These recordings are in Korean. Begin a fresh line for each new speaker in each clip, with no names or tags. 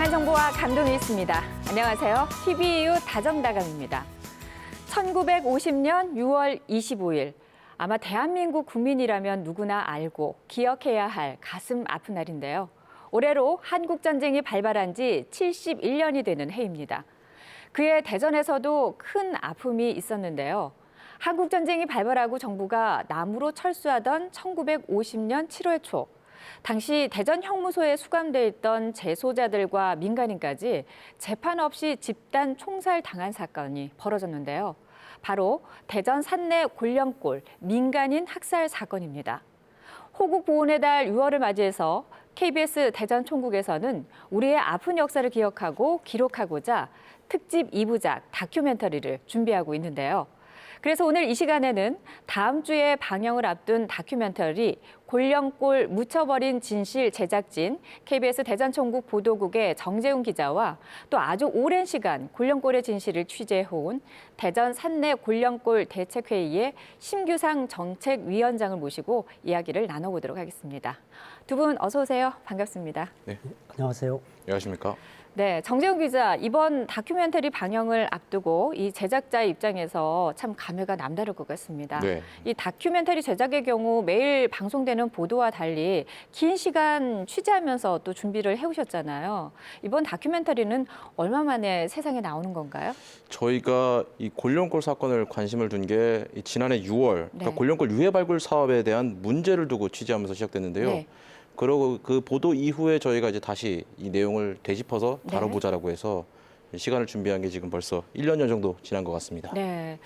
다양한 정보와 감동이 있습니다. 안녕하세요. TVU 다정다감입니다. 1950년 6월 25일. 아마 대한민국 국민이라면 누구나 알고 기억해야 할 가슴 아픈 날인데요. 올해로 한국전쟁이 발발한 지 71년이 되는 해입니다. 그해 대전에서도 큰 아픔이 있었는데요. 한국전쟁이 발발하고 정부가 남으로 철수하던 1950년 7월 초. 당시 대전 형무소에 수감돼 있던 재소자들과 민간인까지 재판 없이 집단 총살당한 사건이 벌어졌는데요. 바로 대전 산내 곤령골 민간인 학살 사건입니다. 호국 보훈의 달 6월을 맞이해서 KBS 대전 총국에서는 우리의 아픈 역사를 기억하고 기록하고자 특집 2부작 다큐멘터리를 준비하고 있는데요. 그래서 오늘 이 시간에는 다음 주에 방영을 앞둔 다큐멘터리 곤령골 묻혀버린 진실 제작진 KBS 대전 총국 보도국의 정재훈 기자와 또 아주 오랜 시간 곤령골의 진실을 취재해온 대전 산내 곤령골 대책회의의 심규상 정책위원장을 모시고 이야기를 나눠보도록 하겠습니다. 두 분 어서 오세요. 반갑습니다.
네,
안녕하세요.
안녕하십니까?
네, 정재훈 기자, 이번 다큐멘터리 방영을 앞두고 이 제작자의 입장에서 참 감회가 남다를 것 같습니다.
네.
이 다큐멘터리 제작의 경우 매일 방송되는 보도와 달리 긴 시간 취재하면서 또 준비를 해오셨잖아요. 이번 다큐멘터리는 얼마 만에 세상에 나오는 건가요?
저희가 이 곤령골 사건을 관심을 둔 게 지난해 6월, 그러니까
네.
곤령골 유해 발굴 사업에 대한 문제를 두고 취재하면서 시작됐는데요.
네.
그러고 그 보도 이후에 저희가 이제 다시 이 내용을 되짚어서
네.
다뤄보자라고 해서 시간을 준비한 게 지금 벌써 1년여 정도 지난 것 같습니다.
네.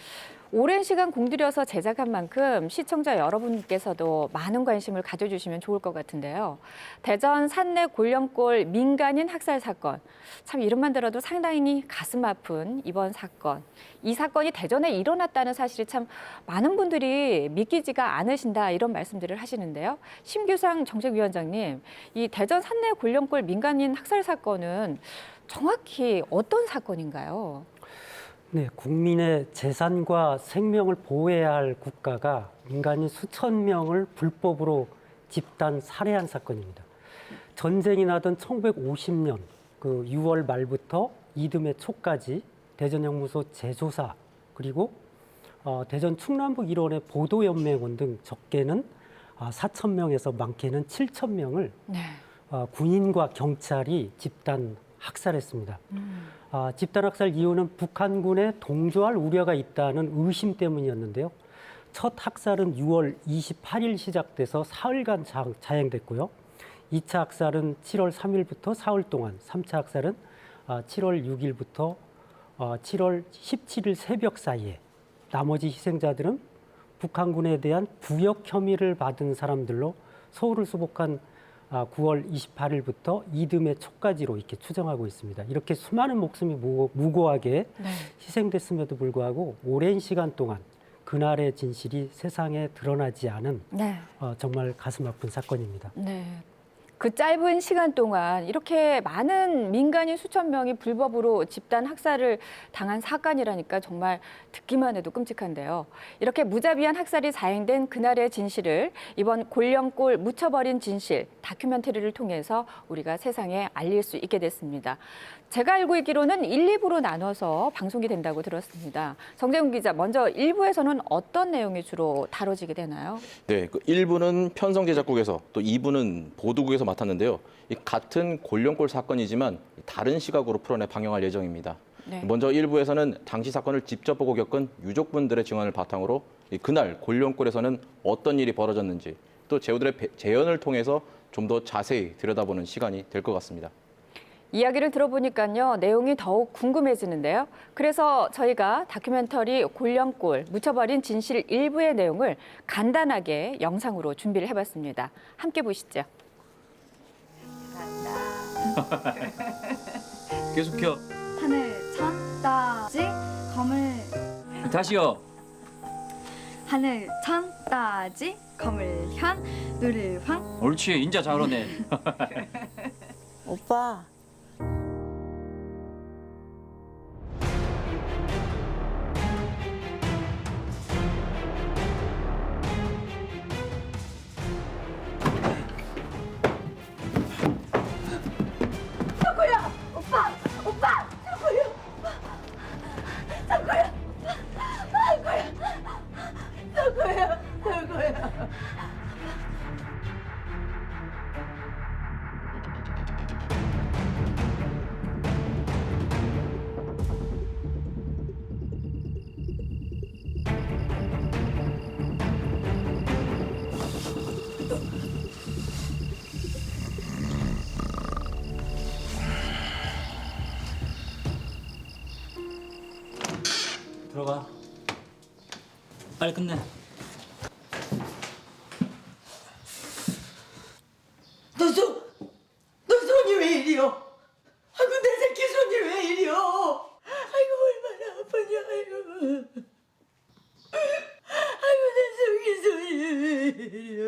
오랜 시간 공들여서 제작한 만큼 시청자 여러분께서도 많은 관심을 가져주시면 좋을 것 같은데요. 대전 산내 곤령골 민간인 학살 사건. 참 이름만 들어도 상당히 가슴 아픈 이번 사건. 이 사건이 대전에 일어났다는 사실이 참 많은 분들이 믿기지가 않으신다 이런 말씀들을 하시는데요. 심규상 정책위원장님, 이 대전 산내 곤령골 민간인 학살 사건은 정확히 어떤 사건인가요?
네, 국민의 재산과 생명을 보호해야 할 국가가 민간인 수천 명을 불법으로 집단 살해한 사건입니다. 전쟁이 나던 1950년 그 6월 말부터 이듬해 초까지 대전 형무소 재조사 그리고 대전 충남북 일원의 보도연맹원 등 적게는 4천 명에서 많게는 7천 명을
네.
군인과 경찰이 집단 학살했습니다. 집단 학살 이유는 북한군에 동조할 우려가 있다는 의심 때문이었는데요. 첫 학살은 6월 28일 시작돼서 사흘간 자행됐고요. 2차 학살은 7월 3일부터 사흘 동안, 3차 학살은 7월 6일부터 7월 17일 새벽 사이에 나머지 희생자들은 북한군에 대한 부역 혐의를 받은 사람들로 서울을 수복한 9월 28일부터 이듬해 초까지로 이렇게 추정하고 있습니다. 이렇게 수많은 목숨이 무고하게
네.
희생됐음에도 불구하고 오랜 시간 동안 그날의 진실이 세상에 드러나지 않은
네.
정말 가슴 아픈 사건입니다.
네. 그 짧은 시간 동안 이렇게 많은 민간인 수천 명이 불법으로 집단 학살을 당한 사건이라니까 정말 듣기만 해도 끔찍한데요. 이렇게 무자비한 학살이 자행된 그날의 진실을 이번 곤령골 묻혀버린 진실 다큐멘터리를 통해서 우리가 세상에 알릴 수 있게 됐습니다. 제가 알고 있기로는 1, 2부로 나눠서 방송이 된다고 들었습니다. 정재훈 기자, 먼저 1부에서는 어떤 내용이 주로 다뤄지게 되나요?
네, 그 1부는 편성 제작국에서 또 2부는 보도국에서 맡았는데요. 이 같은 곤령골 사건이지만 다른 시각으로 풀어내 방영할 예정입니다.
네.
먼저 1부에서는 당시 사건을 직접 보고 겪은 유족분들의 증언을 바탕으로 그날 곤령골에서는 어떤 일이 벌어졌는지 또 제후들의 재연을 통해서 좀 더 자세히 들여다보는 시간이 될 것 같습니다.
이야기를 들어보니까요, 내용이 더욱 궁금해지는데요. 그래서 저희가 다큐멘터리 곤령골 묻혀버린 진실 일부의 내용을 간단하게 영상으로 준비를 해봤습니다. 함께 보시죠.
계속해요.
하늘 천 따지 검을
다시요.
하늘 천 따지 검을 현 누를 황
옳지. 인자 잘하네.
오빠.
들어가. 빨리 끝내.
너 손이 왜 이리요? 아이고 내 새끼 손이 왜 이리요? 아이고 얼마나 아프냐 아이고. 아이고 내 새끼 손이 왜 이리요?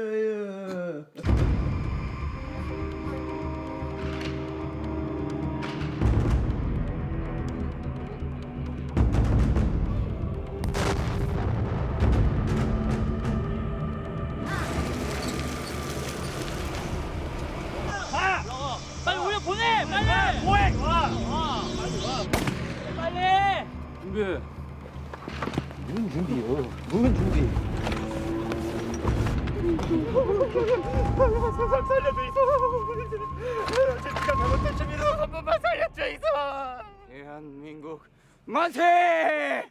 빨리 우리 보내. 빨리. 뭐해? 와. 빨리. 준비.
대한민국 만세!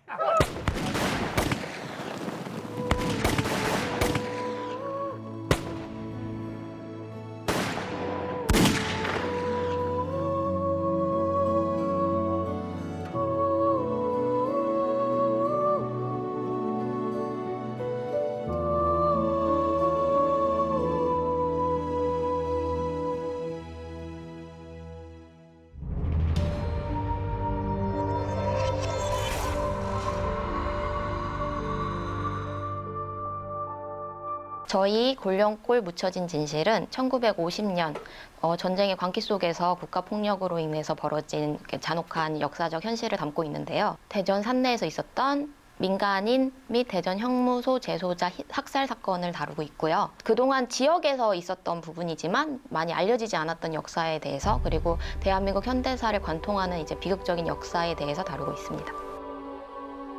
저희 골룡골 묻혀진 진실은 1950년 전쟁의 광기 속에서 국가폭력으로 인해서 벌어진 잔혹한 역사적 현실을 담고 있는데요. 대전 산내에서 있었던 민간인 및 대전 형무소 재소자 학살 사건을 다루고 있고요. 그동안 지역에서 있었던 부분이지만 많이 알려지지 않았던 역사에 대해서, 그리고 대한민국 현대사를 관통하는 이제 비극적인 역사에 대해서 다루고 있습니다.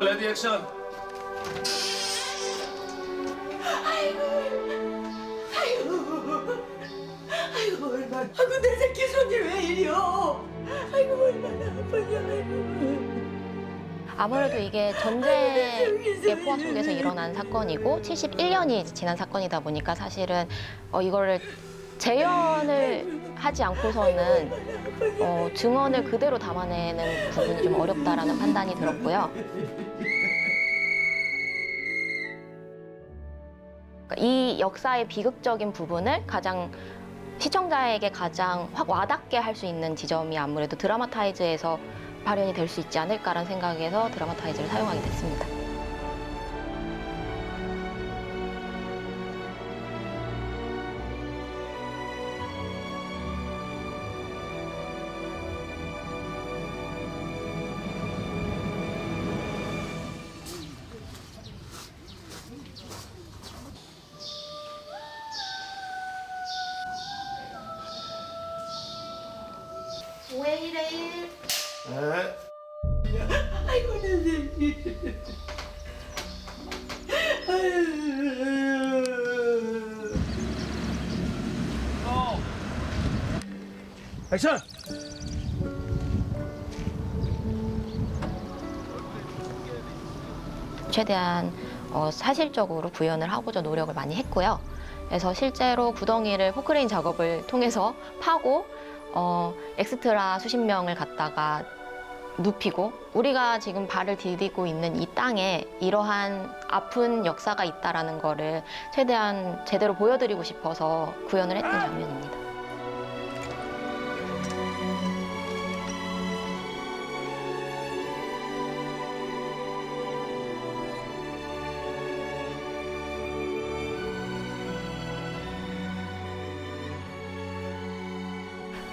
레디 액션!
아이고 얼마나 아이고 내 새끼 손이 왜 이리요? 아이고 얼마나 아프냐 아이고.
아무래도 이게 전쟁의 포화 속에서 일어난 사건이고 71년이 지난 사건이다 보니까 사실은 이거를 재현을 하지 않고서는 증언을 그대로 담아내는 부분이 좀 어렵다라는 판단이 들었고요. 이 역사의 비극적인 부분을 시청자에게 가장 확 와닿게 할 수 있는 지점이 아무래도 드라마타이즈에서 발현이 될 수 있지 않을까라는 생각에서 드라마타이즈를 사용하게 됐습니다.
아이고 내 새끼.
액션!
최대한 사실적으로 구현을 하고자 노력을 많이 했고요. 그래서 실제로 구덩이를 포크레인 작업을 통해서 파고 엑스트라 수십 명을 갖다가 눕히고, 우리가 지금 발을 디디고 있는 이 땅에 이러한 아픈 역사가 있다라는 거를 최대한 제대로 보여드리고 싶어서 구현을 했던 장면입니다.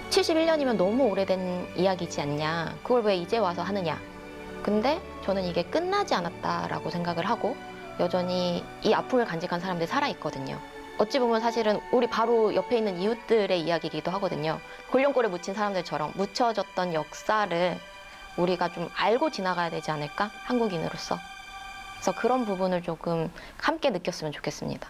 (71년이면) 너무 오래된 이야기지 않냐, 그걸 왜 이제 와서 하느냐. 근데 저는 이게 끝나지 않았다라고 생각을 하고 여전히 이 아픔을 간직한 사람들이 살아있거든요. 어찌 보면 사실은 우리 바로 옆에 있는 이웃들의 이야기이기도 하거든요. 골룡골에 묻힌 사람들처럼 묻혀졌던 역사를 우리가 좀 알고 지나가야 되지 않을까? 한국인으로서. 그래서 그런 부분을 조금 함께 느꼈으면 좋겠습니다.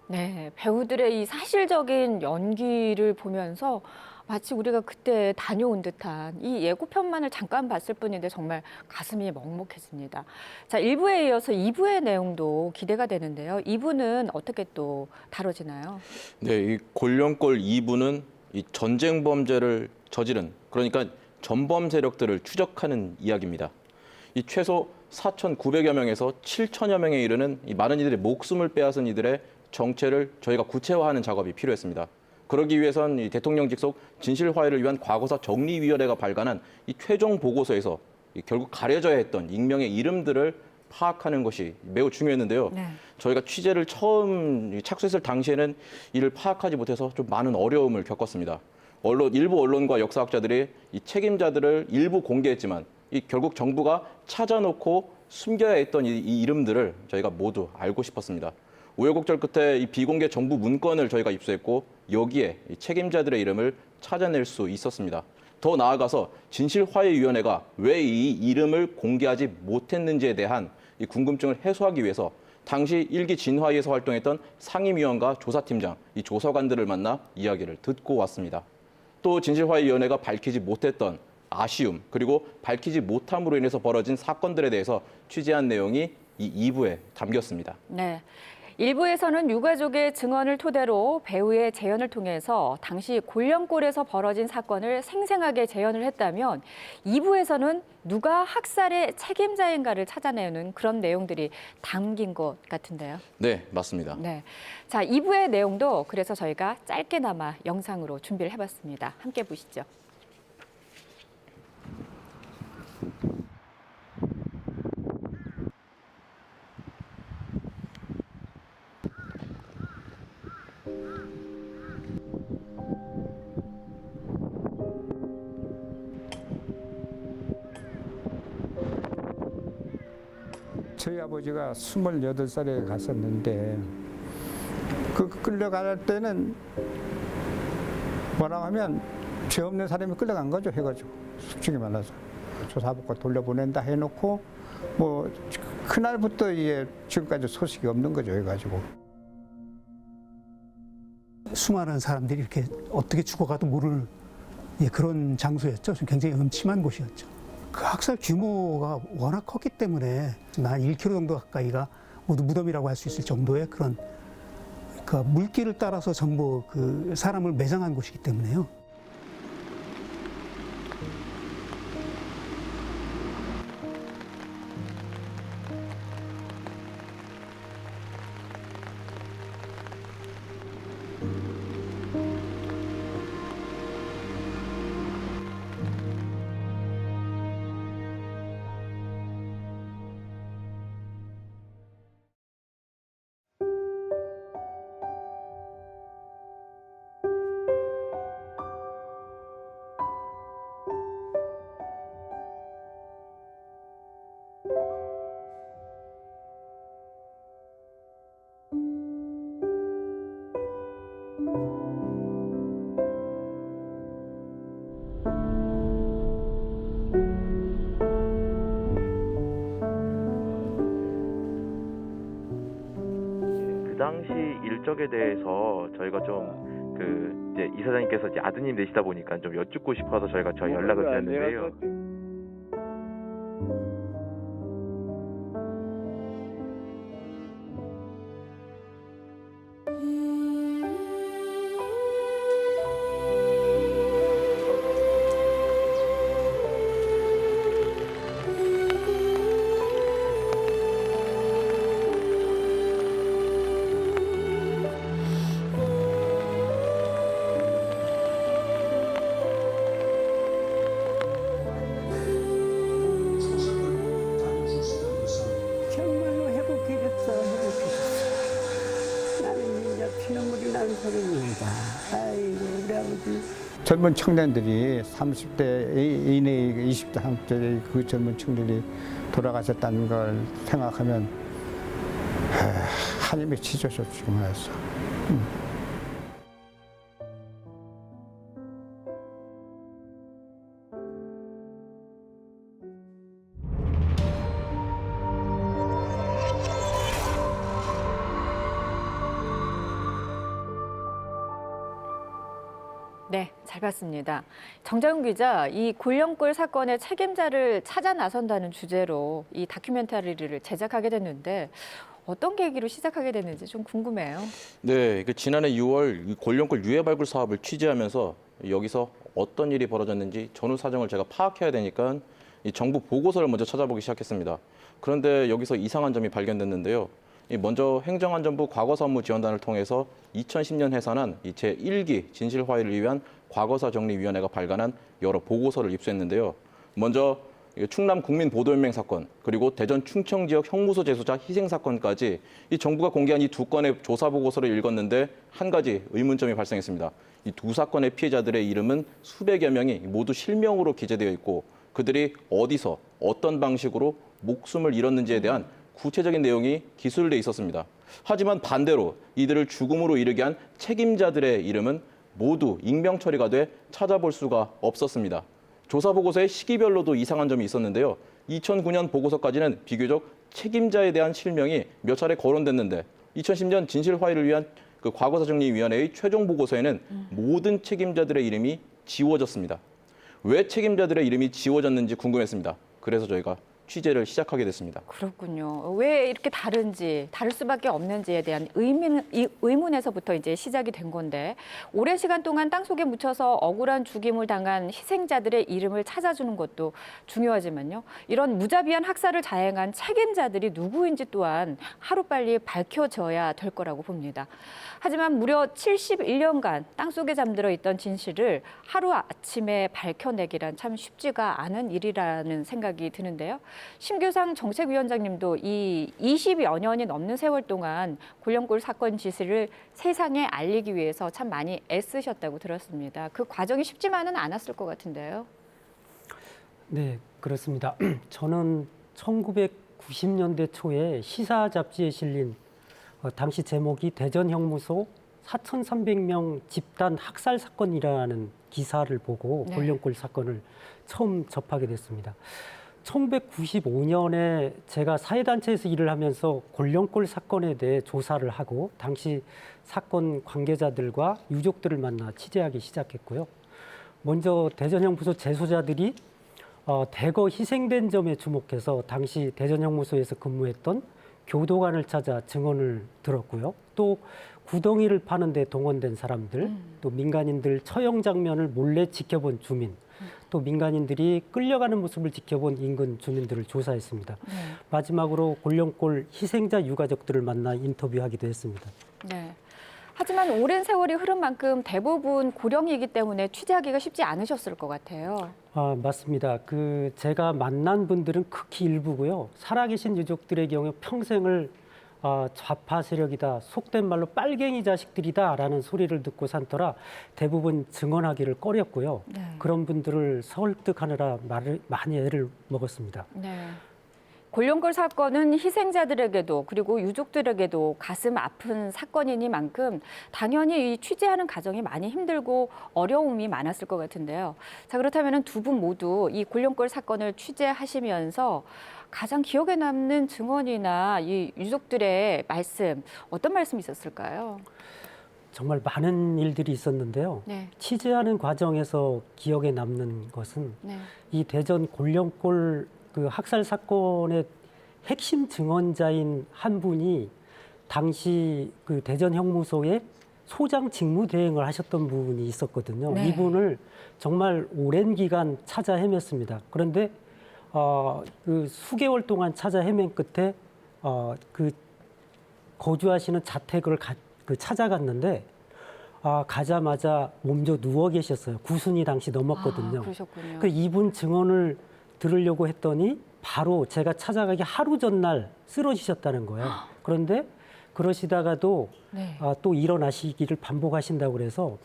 네, 배우들의 이 사실적인 연기를 보면서 마치 우리가 그때 다녀온 듯한 이 예고편만을 잠깐 봤을 뿐인데 정말 가슴이 먹먹해집니다. 자, 1부에 이어서 2부의 내용도 기대가 되는데요. 2부는 어떻게 또 다뤄지나요?
네, 이 골련골 2부는 이 전쟁 범죄를 저지른, 그러니까 전범 세력들을 추적하는 이야기입니다. 이 최소 4,900여 명에서 7,000여 명에 이르는 이 많은 이들의 목숨을 빼앗은 이들의 정체를 저희가 구체화하는 작업이 필요했습니다. 그러기 위해선 이 대통령 직속 진실화해를 위한 과거사 정리위원회가 발간한 이 최종 보고서에서 결국 가려져야 했던 익명의 이름들을 파악하는 것이 매우 중요했는데요.
네.
저희가 취재를 처음 착수했을 당시에는 이를 파악하지 못해서 좀 많은 어려움을 겪었습니다. 일부 언론과 역사학자들이 이 책임자들을 일부 공개했지만 결국 정부가 찾아놓고 숨겨야 했던 이 이름들을 저희가 모두 알고 싶었습니다. 우여곡절 끝에 이 비공개 정부 문건을 저희가 입수했고 여기에 이 책임자들의 이름을 찾아낼 수 있었습니다. 더 나아가서 진실화해위원회가 왜 이 이름을 공개하지 못했는지에 대한 이 궁금증을 해소하기 위해서 당시 1기 진화위에서 활동했던 상임위원과 조사팀장, 이 조사관들을 만나 이야기를 듣고 왔습니다. 또 진실화해위원회가 밝히지 못했던 아쉬움, 그리고 밝히지 못함으로 인해서 벌어진 사건들에 대해서 취재한 내용이 이 2부에 담겼습니다.
네. 1부에서는 유가족의 증언을 토대로 배우의 재연을 통해서 당시 골련골에서 벌어진 사건을 생생하게 재현을 했다면 2부에서는 누가 학살의 책임자인가를 찾아내는 그런 내용들이 담긴 것 같은데요.
네, 맞습니다.
네. 자, 2부의 내용도 그래서 저희가 짧게나마 영상으로 준비를 해봤습니다. 함께 보시죠.
저희 아버지가 28살에 갔었는데 그 끌려갈 때는 뭐라고 하면 죄 없는 사람이 끌려간 거죠, 해가지고 솔직히 말해서 조사받고 돌려보낸다 해놓고 뭐 그날부터 이게 지금까지 소식이 없는 거죠, 해가지고.
수많은 사람들이 이렇게 어떻게 죽어가도 모를 그런 장소였죠. 좀 굉장히 음침한 곳이었죠. 그 학살 규모가 워낙 컸기 때문에 한 1km 정도 가까이가 모두 무덤이라고 할 수 있을 정도의 그런 그 물길을 따라서 전부 그 사람을 매장한 곳이기 때문에요.
당시 일정에 대해서 저희가 좀 이제 이사장님께서 이제 아드님 되시다 보니까 좀 여쭙고 싶어서 저희가 연락을 드렸는데요.
젊은 청년들이 30대 이내 20대 30대 그 젊은 청년들이 돌아가셨다는 걸 생각하면 한이 맺히죠, 솔직히 말해서.
네, 잘 봤습니다. 정자윤 기자, 이 골령골 사건의 책임자를 찾아 나선다는 주제로 이 다큐멘터리를 제작하게 됐는데 어떤 계기로 시작하게 됐는지 좀 궁금해요.
네, 지난해 6월 이 골령골 유해 발굴 사업을 취재하면서 여기서 어떤 일이 벌어졌는지 전후 사정을 제가 파악해야 되니까 이 정부 보고서를 먼저 찾아보기 시작했습니다. 그런데 여기서 이상한 점이 발견됐는데요. 먼저 행정안전부 과거사업무지원단을 통해서 2010년 해산한 이 제1기 진실화해를 위한 과거사정리위원회가 발간한 여러 보고서를 입수했는데요. 먼저 충남 국민보도연맹 사건, 그리고 대전 충청 지역 형무소 재소자 희생 사건까지 이 정부가 공개한 이 두 건의 조사 보고서를 읽었는데 한 가지 의문점이 발생했습니다. 이 두 사건의 피해자들의 이름은 수백여 명이 모두 실명으로 기재되어 있고 그들이 어디서 어떤 방식으로 목숨을 잃었는지에 대한 구체적인 내용이 기술돼 있었습니다. 하지만 반대로 이들을 죽음으로 이르게 한 책임자들의 이름은 모두 익명 처리가 돼 찾아볼 수가 없었습니다. 조사 보고서의 시기별로도 이상한 점이 있었는데요. 2009년 보고서까지는 비교적 책임자에 대한 실명이 몇 차례 거론됐는데 2010년 진실화해를 위한 그 과거사정리위원회의 최종 보고서에는 모든 책임자들의 이름이 지워졌습니다. 왜 책임자들의 이름이 지워졌는지 궁금했습니다. 그래서 저희가 취재를 시작하게 됐습니다.
그렇군요. 왜 이렇게 다른지, 다를 수밖에 없는지에 대한 의문에서부터 이제 시작이 된 건데 오랜 시간 동안 땅속에 묻혀서 억울한 죽임을 당한 희생자들의 이름을 찾아주는 것도 중요하지만요. 이런 무자비한 학살을 자행한 책임자들이 누구인지 또한 하루빨리 밝혀져야 될 거라고 봅니다. 하지만 무려 71년간 땅속에 잠들어 있던 진실을 하루아침에 밝혀내기란 참 쉽지가 않은 일이라는 생각이 드는데요. 심규상 정책위원장님도 이 20여 년이 넘는 세월 동안 골령골 사건 진실을 세상에 알리기 위해서 참 많이 애쓰셨다고 들었습니다. 그 과정이 쉽지만은 않았을 것 같은데요.
네, 그렇습니다. 저는 1990년대 초에 시사 잡지에 실린 당시 제목이 대전 형무소 4,300명 집단 학살 사건이라는 기사를 보고
네.
골령골 사건을 처음 접하게 됐습니다. 1995년에 제가 사회단체에서 일을 하면서 골령골 사건에 대해 조사를 하고 당시 사건 관계자들과 유족들을 만나 취재하기 시작했고요. 먼저 대전형무소 재소자들이 대거 희생된 점에 주목해서 당시 대전형무소에서 근무했던 교도관을 찾아 증언을 들었고요. 또 구덩이를 파는 데 동원된 사람들, 또 민간인들 처형 장면을 몰래 지켜본 주민, 또 민간인들이 끌려가는 모습을 지켜본 인근 주민들을 조사했습니다.
네.
마지막으로 골령골 희생자 유가족들을 만나 인터뷰하기도 했습니다.
네. 하지만 오랜 세월이 흐른 만큼 대부분 고령이기 때문에 취재하기가 쉽지 않으셨을 것 같아요.
맞습니다. 제가 만난 분들은 극히 일부고요. 살아계신 유족들의 경우 평생을 좌파 세력이다, 속된 말로 빨갱이 자식들이다라는 소리를 듣고 산터라 대부분 증언하기를 꺼렸고요.
네.
그런 분들을 설득하느라 많이 애를 먹었습니다.
네. 골령골 사건은 희생자들에게도 그리고 유족들에게도 가슴 아픈 사건이니만큼 당연히 이 취재하는 과정이 많이 힘들고 어려움이 많았을 것 같은데요. 자, 그렇다면 두 분 모두 이 골령골 사건을 취재하시면서 가장 기억에 남는 증언이나 이 유족들의 말씀, 어떤 말씀이 있었을까요?
정말 많은 일들이 있었는데요.
네.
취재하는 과정에서 기억에 남는 것은
네.
이 대전 골령골 학살 사건의 핵심 증언자인 한 분이 당시 대전 형무소에 소장 직무 대행을 하셨던 분이 있었거든요.
네.
이분을 정말 오랜 기간 찾아 헤맸습니다. 그런데 수개월 동안 찾아 헤맨 끝에 거주하시는 자택을 찾아갔는데 가자마자 몸져 누워 계셨어요. 구순이 당시 넘었거든요.
그러셨군요.
이분 증언을 들으려고 했더니 바로 제가 찾아가기 하루 전날 쓰러지셨다는 거예요. 그런데 그러시다가도
네.
또 일어나시기를 반복하신다고 그래서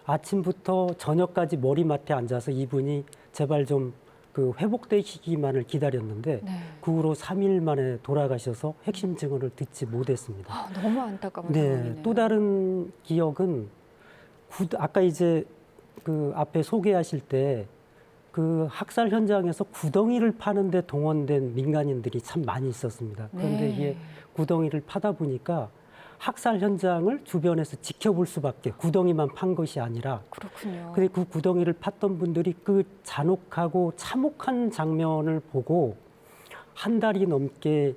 아침부터 저녁까지 머리맡에 앉아서 이분이 제발 좀 회복되시기만을 기다렸는데
네.
그 후로 3일 만에 돌아가셔서 핵심 증언을 듣지 못했습니다.
너무 안타까운
네,
상황이네요.
또 다른 기억은 아까 이제 앞에 소개하실 때 학살 현장에서 구덩이를 파는데 동원된 민간인들이 참 많이 있었습니다. 그런데
네.
이게 구덩이를 파다 보니까 학살 현장을 주변에서 지켜볼 수밖에 구덩이만 판 것이 아니라
그렇군요.
근데 그 구덩이를 팠던 분들이 그 잔혹하고 참혹한 장면을 보고 한 달이 넘게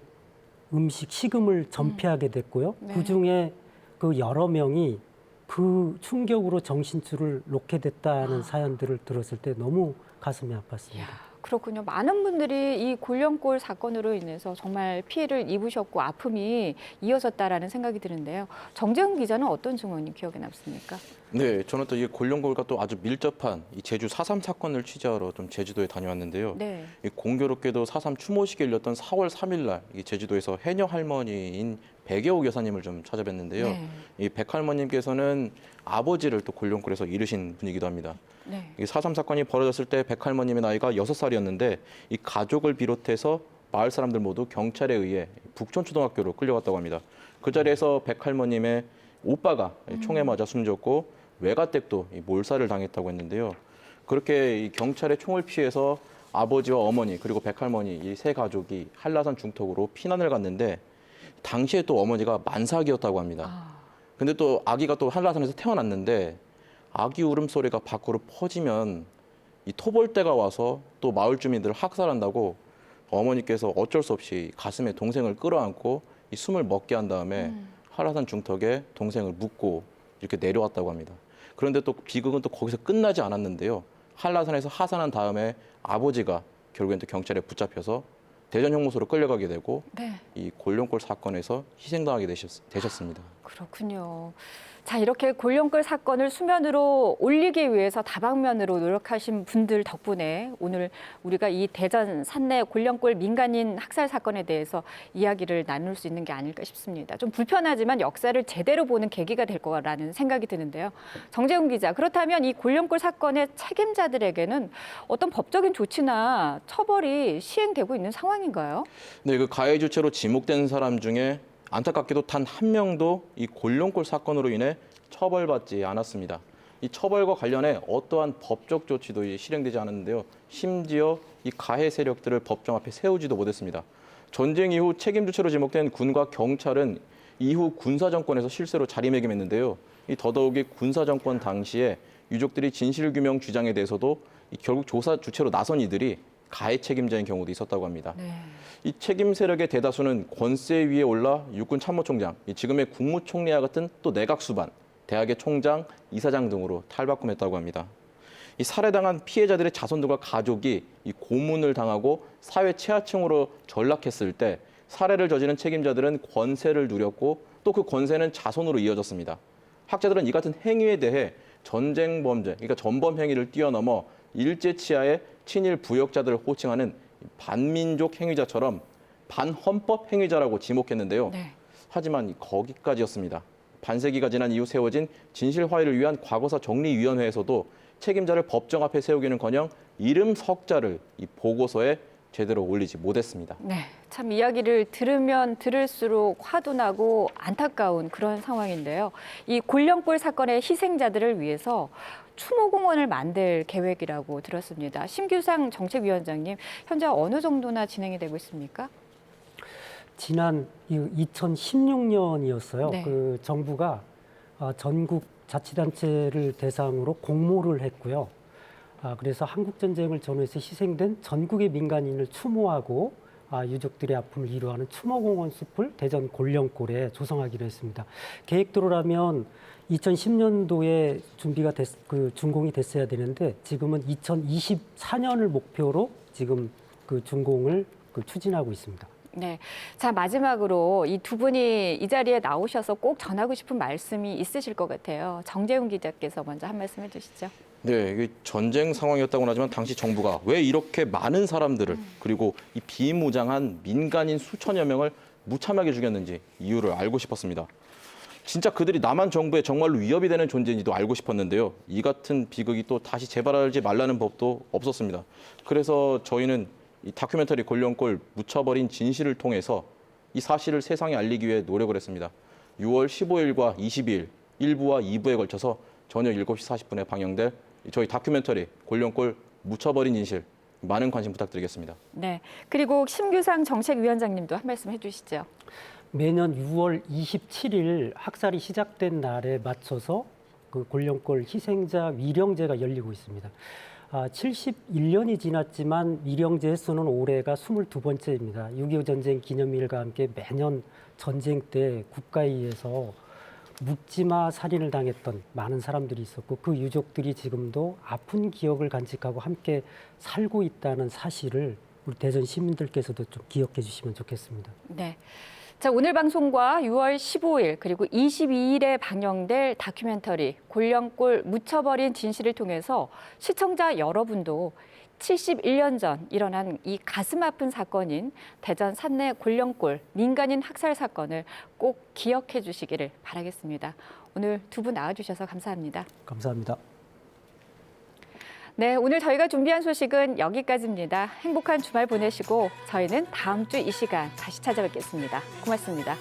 식음을 전폐하게 됐고요.
네.
그중에 그 여러 명이 그 충격으로 정신줄을 놓게 됐다는 사연들을 들었을 때 너무 가슴이 아팠습니다.
그렇군요. 많은 분들이 이 골령골 사건으로 인해서 정말 피해를 입으셨고 아픔이 이어졌다라는 생각이 드는데요. 정재훈 기자는 어떤 증언이 기억에 남습니까?
네, 저는 또 이 골령골과 또 아주 밀접한 이 제주 4.3 사건을 취재하러 좀 제주도에 다녀왔는데요.
네.
이 공교롭게도 4.3 추모식이 열렸던 4월 3일 날 이 제주도에서 해녀 할머니인 백여옥 여사님을 좀 찾아뵀는데요.
네.
이 백할머님께서는 아버지를 또 골령골에서 잃으신 분이기도 합니다.
네.
이 4.3 사건이 벌어졌을 때 백할머님의 나이가 6살이었는데 이 가족을 비롯해서 마을 사람들 모두 경찰에 의해 북촌초등학교로 끌려갔다고 합니다. 그 자리에서 백할머님의 오빠가 총에 맞아 숨졌고 외가댁도 몰살을 당했다고 했는데요. 그렇게 이 경찰의 총을 피해서 아버지와 어머니 그리고 백할머니 이 세 가족이 한라산 중턱으로 피난을 갔는데 당시에 또 어머니가 만삭이었다고 합니다. 근데 또 아기가 또 한라산에서 태어났는데 아기 울음소리가 밖으로 퍼지면 이 토벌대가 와서 또 마을 주민들을 학살한다고 어머니께서 어쩔 수 없이 가슴에 동생을 끌어안고 이 숨을 먹게 한 다음에 한라산 중턱에 동생을 묻고 이렇게 내려왔다고 합니다. 그런데 또 비극은 또 거기서 끝나지 않았는데요. 한라산에서 하산한 다음에 아버지가 결국엔 또 경찰에 붙잡혀서 대전 형무소로 끌려가게 되고
네.
이 골령골 사건에서 희생당하게 되셨습니다.
그렇군요. 자, 이렇게 골령골 사건을 수면으로 올리기 위해서 다방면으로 노력하신 분들 덕분에 오늘 우리가 이 대전 산내 골령골 민간인 학살 사건에 대해서 이야기를 나눌 수 있는 게 아닐까 싶습니다. 좀 불편하지만 역사를 제대로 보는 계기가 될 거라는 생각이 드는데요. 정재훈 기자, 그렇다면 이 골령골 사건의 책임자들에게는 어떤 법적인 조치나 처벌이 시행되고 있는 상황인가요?
네, 그 가해 주체로 지목된 사람 중에 안타깝게도 단 한 명도 이 골령골 사건으로 인해 처벌받지 않았습니다. 이 처벌과 관련해 어떠한 법적 조치도 실행되지 않았는데요. 심지어 이 가해 세력들을 법정 앞에 세우지도 못했습니다. 전쟁 이후 책임 주체로 지목된 군과 경찰은 이후 군사 정권에서 실세로 자리매김했는데요. 이 더더욱이 군사 정권 당시에 유족들이 진실 규명 주장에 대해서도 결국 조사 주체로 나선 이들이 가해 책임자인 경우도 있었다고 합니다.
네.
이 책임 세력의 대다수는 권세 위에 올라 육군 참모총장, 지금의 국무총리와 같은 또 내각 수반, 대학의 총장, 이사장 등으로 탈바꿈했다고 합니다. 이 살해당한 피해자들의 자손들과 가족이 이 고문을 당하고 사회 최하층으로 전락했을 때 살해를 저지른 책임자들은 권세를 누렸고 또 그 권세는 자손으로 이어졌습니다. 학자들은 이 같은 행위에 대해 전쟁 범죄, 그러니까 전범 행위를 뛰어넘어 일제치하의 친일 부역자들을 호칭하는 반민족 행위자처럼 반헌법 행위자라고 지목했는데요.
네.
하지만 거기까지였습니다. 반세기가 지난 이후 세워진 진실 화해를 위한 과거사 정리위원회에서도 책임자를 법정 앞에 세우기는커녕 이름 석자를 이 보고서에 제대로 올리지 못했습니다.
네, 참 이야기를 들으면 들을수록 화도 나고 안타까운 그런 상황인데요. 이 골령골 사건의 희생자들을 위해서 추모공원을 만들 계획이라고 들었습니다. 심규상 정책위원장님, 현재 어느 정도나 진행이 되고 있습니까?
지난 2016년이었어요.
네.
그 정부가 전국 자치단체를 대상으로 공모를 했고요. 그래서 한국전쟁을 전후해서 희생된 전국의 민간인을 추모하고 유족들의 아픔을 이루어하는 추모공원 숲을 대전 골령골에 조성하기로 했습니다. 계획대로라면 2010년도에 준공이 됐어야 되는데 지금은 2024년을 목표로 지금 그 준공을 추진하고 있습니다.
네. 자, 마지막으로 이 두 분이 이 자리에 나오셔서 꼭 전하고 싶은 말씀이 있으실 것 같아요. 정재훈 기자께서 먼저 한 말씀 해주시죠.
네, 이게 전쟁 상황이었다고는 하지만 당시 정부가 왜 이렇게 많은 사람들을 그리고 이 비무장한 민간인 수천여 명을 무참하게 죽였는지 이유를 알고 싶었습니다. 진짜 그들이 남한 정부에 정말로 위협이 되는 존재인지도 알고 싶었는데요. 이 같은 비극이 또 다시 재발하지 말라는 법도 없었습니다. 그래서 저희는 이 다큐멘터리 골령골 묻혀버린 진실을 통해서 이 사실을 세상에 알리기 위해 노력을 했습니다. 6월 15일과 22일 1부와 2부에 걸쳐서 저녁 7시 40분에 방영될 저희 다큐멘터리 골령골 묻혀버린 진실 많은 관심 부탁드리겠습니다.
네. 그리고 심규상 정책위원장님도 한 말씀 해주시죠.
매년 6월 27일 학살이 시작된 날에 맞춰서 그 골령골 희생자 위령제가 열리고 있습니다. 71년이 지났지만 위령제 횟수는 올해가 22번째입니다. 6.25 전쟁 기념일과 함께 매년 전쟁 때 국가에 의해서 묵지마 살인을 당했던 많은 사람들이 있었고 그 유족들이 지금도 아픈 기억을 간직하고 함께 살고 있다는 사실을 우리 대전 시민들께서도 좀 기억해 주시면 좋겠습니다.
네. 자, 오늘 방송과 6월 15일 그리고 22일에 방영될 다큐멘터리 골령골 묻혀버린 진실을 통해서 시청자 여러분도 71년 전 일어난 이 가슴 아픈 사건인 대전 산내 골령골 민간인 학살 사건을 꼭 기억해 주시기를 바라겠습니다. 오늘 두 분 나와주셔서 감사합니다.
감사합니다.
네, 오늘 저희가 준비한 소식은 여기까지입니다. 행복한 주말 보내시고 저희는 다음 주 이 시간 다시 찾아뵙겠습니다. 고맙습니다.